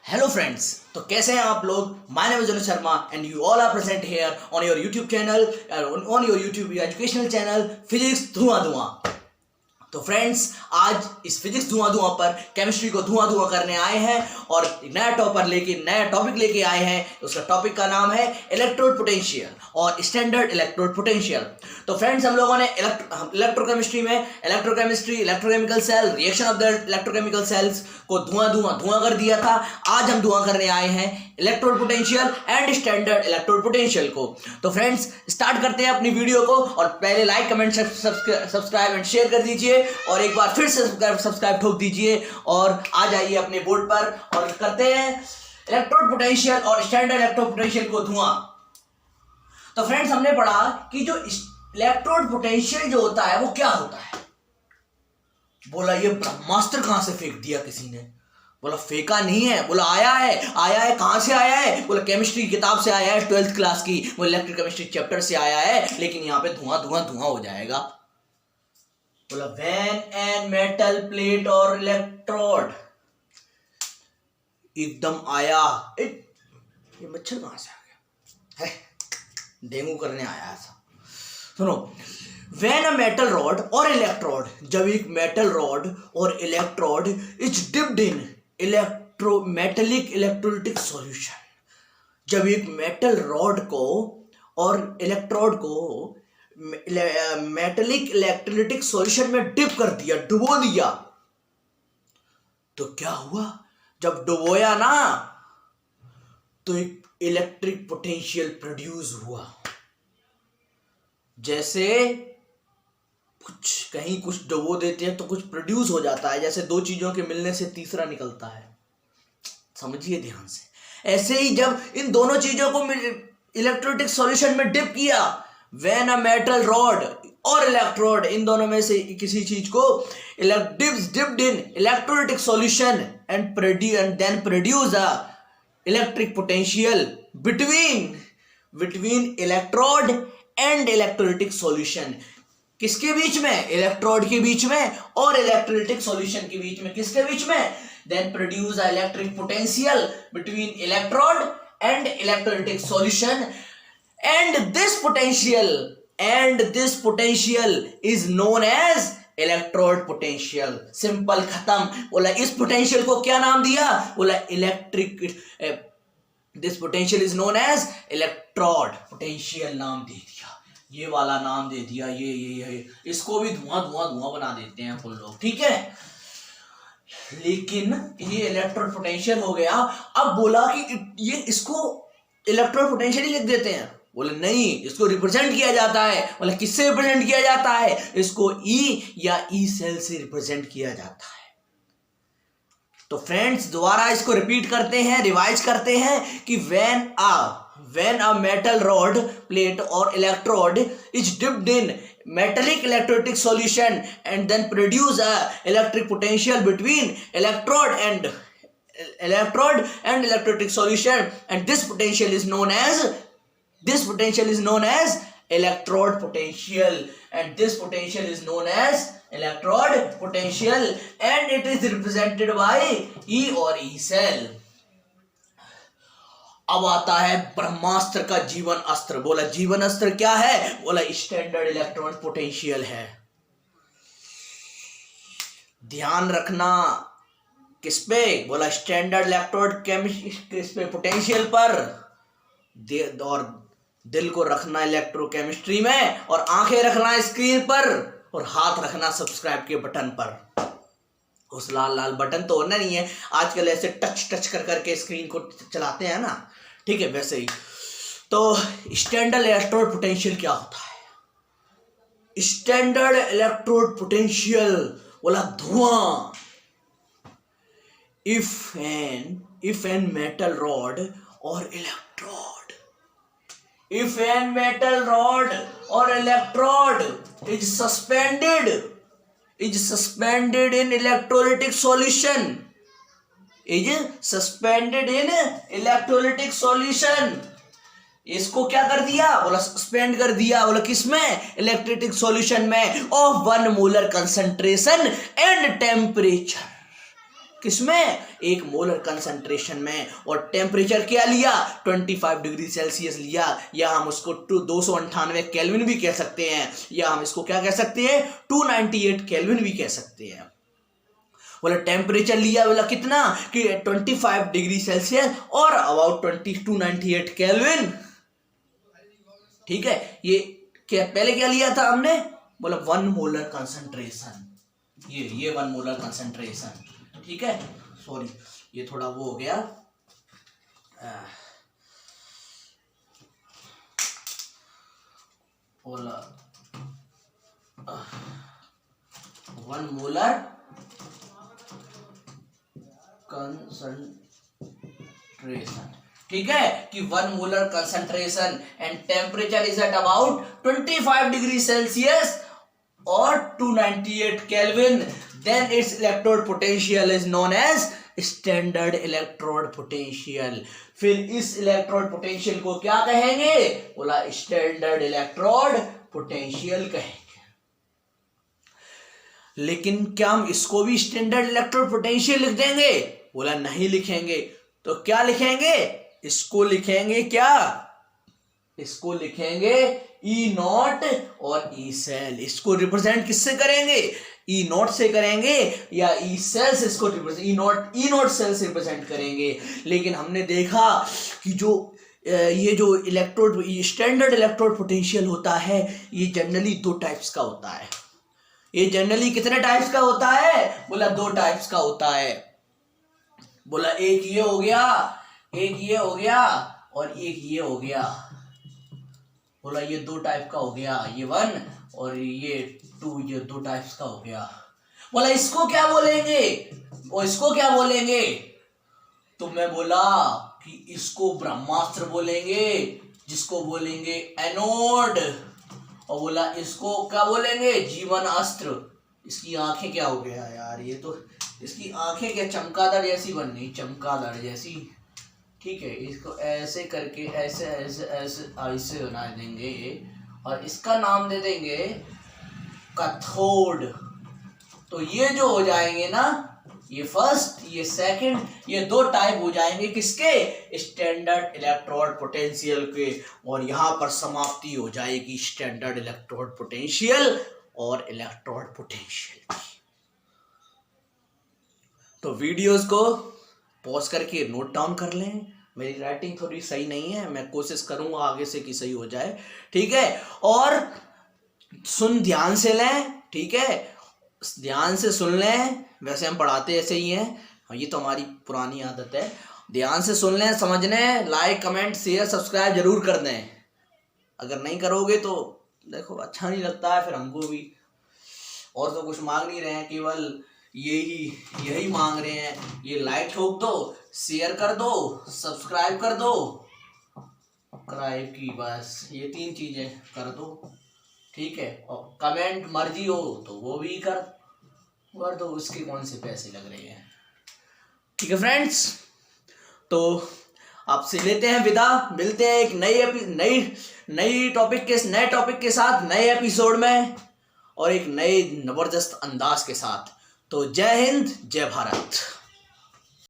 Hello friends, तो कैसे हैं आप लोग। My name is Anuj Sharma and you all are present here on your YouTube channel, on your YouTube educational channel physics Dhuan Dhuan. तो friends, आज इस फिजिक्स धुआं धुआं पर केमिस्ट्री को धुआं धुआं करने आए हैं और एक नया टॉपिक लेके आए हैं। उसका टॉपिक का नाम है इलेक्ट्रोड पोटेंशियल और स्टैंडर्ड इलेक्ट्रोड पोटेंशियल। तो फ्रेंड्स, हम लोगों ने इलेक्ट्रोकेमिस्ट्री में electrochemical cell, reaction of the electrochemical cells को धुआं कर दिया था। आज हम धुआं करने आए हैं electrode potential and standard electrode potential को। तो फ्रेंड्स, स्टार्ट करते हैं अपनी वीडियो को और पहले like, comment, subscribe and share कर दीजिए और एक बार फिर से सब्सक्राइब ठोक दीजिए और आ जाइए अपने बोर्ड पर और करते हैं इलेक्ट्रोड पोटेंशियल और स्टैंडर्ड इलेक्ट्रोड पोटेंशियल को धुआं। तो फ्रेंड्स, हमने पढ़ा कि जो इलेक्ट्रोड पोटेंशियल जो होता है वो क्या होता है। बोला ये ब्रह्मास्त्र कहां से फेंक दिया किसी ने। बोला फेंका नहीं है, बोला आया है। कहां से आया है? बोला केमिस्ट्री की किताब से आया है, 12th क्लास की वो इलेक्ट्रोकेमिस्ट्री चैप्टर से आया है, लेकिन यहां पे धुआं धुआं धुआं हो जाएगा। बोला व्हेन एन मेटल प्लेट और इलेक्ट्रोड, एकदम आया। ये मच्छर कहां से आ गया है? डेंगू करने आया ऐसा। सुनो, व्हेन अ मेटल रॉड और इलेक्ट्रोड, जब एक मेटल रॉड और electrode is dipped in metallic electrolytic solution, जब एक मेटल रॉड को और इलेक्ट्रोड को मेटेलिक इलेक्ट्रोलिटिक सॉल्यूशन में डिप कर दिया, डुबो दिया, तो क्या हुआ? जब डुबोया ना तो एक इलेक्ट्रिक पोटेंशियल प्रोड्यूस हुआ। जैसे कुछ डुबो देते हैं तो कुछ प्रोड्यूस हो जाता है, जैसे दो चीजों के मिलने से तीसरा निकलता है। समझिए ध्यान से। ऐसे ही जब इन दोनों चीजों को इलेक्ट्रोलिटिक सॉल्यूशन में डिप किया, व्हेन अ मेटल रॉड और इलेक्ट्रोड, इन दोनों में से किसी चीज को dipped in electrolytic solution and then produce a electric potential between electrode and electrolytic solution. किसके बीच में? इलेक्ट्रोड के बीच में और इलेक्ट्रोलिटिक सॉल्यूशन के बीच में। किसके बीच में? Then produce a electric potential between electrode and electrolytic solution and this potential is known as electrode potential. Simple, खत्म। बोला इस पोटेंशियल को क्या नाम दिया? बोला this potential is known as electrode potential नाम दे दिया, ये वाला नाम दे दिया। ये इसको भी धुआं धुआं धुआं बना देते हैं हम लोग, ठीक है। लेकिन ये इलेक्ट्रोड पोटेंशियल हो गया। अब बोला कि ये इसको इलेक्ट्रोड पोटेंशियल ही लिख देते हैं। बोले नहीं, इसको रिप्रेजेंट किया जाता है। बोले किससे रिप्रेजेंट किया जाता है? इसको ई या ई सेल से रिप्रेजेंट किया जाता है। तो फ्रेंड्स, दोबारा इसको रिपीट करते हैं, रिवाइज करते हैं कि when a metal rod, plate or electrode is dipped in metallic electrolytic solution and then produce a electric potential between electrode and electrolytic solution, and this potential is known as electrode potential, and this potential is known as electrode potential, and it is represented by E or E cell। अब आता है ब्रह्मास्त्र का जीवन अस्त्र। बोला जीवन अस्त्र क्या है? बोला स्टैंडर्ड इलेक्ट्रोड पोटेंशियल है। ध्यान रखना किस पे? बोला स्टैंडर्ड इलेक्ट्रोड किस पे? पोटेंशियल पर। और दिल को रखना इलेक्ट्रोकेमिस्ट्री में, और आंखें रखना स्क्रीन पर, और हाथ रखना सब्सक्राइब के बटन पर। उस लाल लाल बटन तो होना नहीं है, आजकल ऐसे टच कर करके स्क्रीन को चलाते हैं ना, ठीक है, वैसे ही। तो स्टैंडर्ड इलेक्ट्रोड पोटेंशियल क्या होता है? स्टैंडर्ड इलेक्ट्रोड पोटेंशियल बोला धुआं। इफ एन मेटल रॉड और electrode is suspended in electrolytic solution, इसको क्या कर दिया? बोला सस्पेंड कर दिया। बोला किसमें? इलेक्ट्रोलिटिक सॉल्यूशन में of 1 molar concentration and temperature. किसमें? 1 मोलर कंसंट्रेशन में। और टेम्परेचर क्या लिया? 25 डिग्री सेल्सियस लिया, या हम उसको 298 केल्विन भी कह सकते हैं, या हम इसको क्या कह सकते हैं? 298 केल्विन भी कह सकते हैं। बोला टेम्परेचर लिया, बोला कितना कि 25 डिग्री सेल्सियस और अबाउट 298 केल्विन। ठीक है, ये क्या पहले क्या लिया था हमने? बोला 1 मोलर कंसंट्रेशन, ये 1 मोलर कंसंट्रेशन। ठीक है, सॉरी ये थोड़ा वो हो गया। बोला 1 मोलर कंसंट्रेशन। ठीक है, कि 1 molar concentration and temperature is at about 25 degree Celsius और 298 kelvin, then its electrode potential is known as standard electrode potential। फिर इस इलेक्ट्रोड पोटेंशियल को क्या कहेंगे? बोला स्टैंडर्ड इलेक्ट्रोड पोटेंशियल कहेंगे। लेकिन क्या हम इसको भी स्टैंडर्ड इलेक्ट्रोड पोटेंशियल लिख देंगे? बोला नहीं लिखेंगे। तो क्या लिखेंगे? इसको लिखेंगे क्या? इसको लिखेंगे ई नॉट और ई सेल। इसको रिप्रेजेंट किससे करेंगे? ई नॉट से करेंगे, या ई सेल से इसको रिप्रेजेंट, ई नॉट सेल से रिप्रेजेंट करेंगे। लेकिन हमने देखा कि जो ये जो इलेक्ट्रोड स्टैंडर्ड इलेक्ट्रोड पोटेंशियल होता है, ये जनरली 2 टाइप्स का होता है। ये जनरली कितने टाइप्स का होता है? बोला 2 टाइप्स का होता है। बोला एक ये हो गया, एक ये हो गया, और एक ये हो गया। बोला ये 2 टाइप का हो गया, ये 1 और ये 2, ये 2 टाइप्स का हो गया। बोला इसको क्या बोलेंगे? और इसको क्या बोलेंगे? तो मैं बोला कि इसको ब्रह्मास्त्र बोलेंगे, जिसको बोलेंगे एनोड। और बोला इसको क्या बोलेंगे? जीवन अस्त्र। इसकी आंखें क्या हो गया यार, ये तो इसकी आंखें क्या चमगादड़ जैसी बन गई, चमगादड़ जैसी। ठीक है, इसको ऐसे करके ऐसे ऐसे ऐसे ऐसे बना देंगे और इसका नाम दे देंगे कैथोड। तो ये जो हो जाएंगे ना, ये फर्स्ट, ये सेकंड, ये 2 टाइप हो जाएंगे किसके? स्टैंडर्ड इलेक्ट्रोड पोटेंशियल के। और यहां पर समाप्ति हो जाएगी स्टैंडर्ड इलेक्ट्रोड पोटेंशियल और इलेक्ट्रोड पोटेंशियल की। तो वीडियोस को पॉज करके नोट डाउन कर लें। मेरी राइटिंग थोड़ी सही नहीं है, मैं कोशिश करूंगा आगे से कि सही हो जाए। ठीक है, और सुन ध्यान से लें। ठीक है, ध्यान से सुन लें। वैसे हम पढ़ाते ऐसे ही हैं, ये तो हमारी पुरानी आदत है। ध्यान से सुन लें, समझ लें, लाइक कमेंट शेयर सब्सक्राइब जरूर कर दें। अगर नहीं करोगे तो देखो अच्छा नहीं लगता है फिर हमको भी। और तो कुछ मांग नहीं रहे हैं, केवल यही मांग रहे हैं। ये लाइक ठोक दो, शेयर कर दो, सब्सक्राइब कर दो, सब्सक्राइब की बस ये 3 चीजें कर दो। ठीक है, और कमेंट मर्जी हो तो वो भी कर दो, उसके कौन से पैसे लग रहे हैं। ठीक है फ्रेंड्स, तो आपसे लेते हैं विदा। मिलते हैं एक नई टॉपिक के साथ, नए एपिसोड में और एक नए जबरदस्त अंदाज के साथ। तो जय हिंद, जय भारत।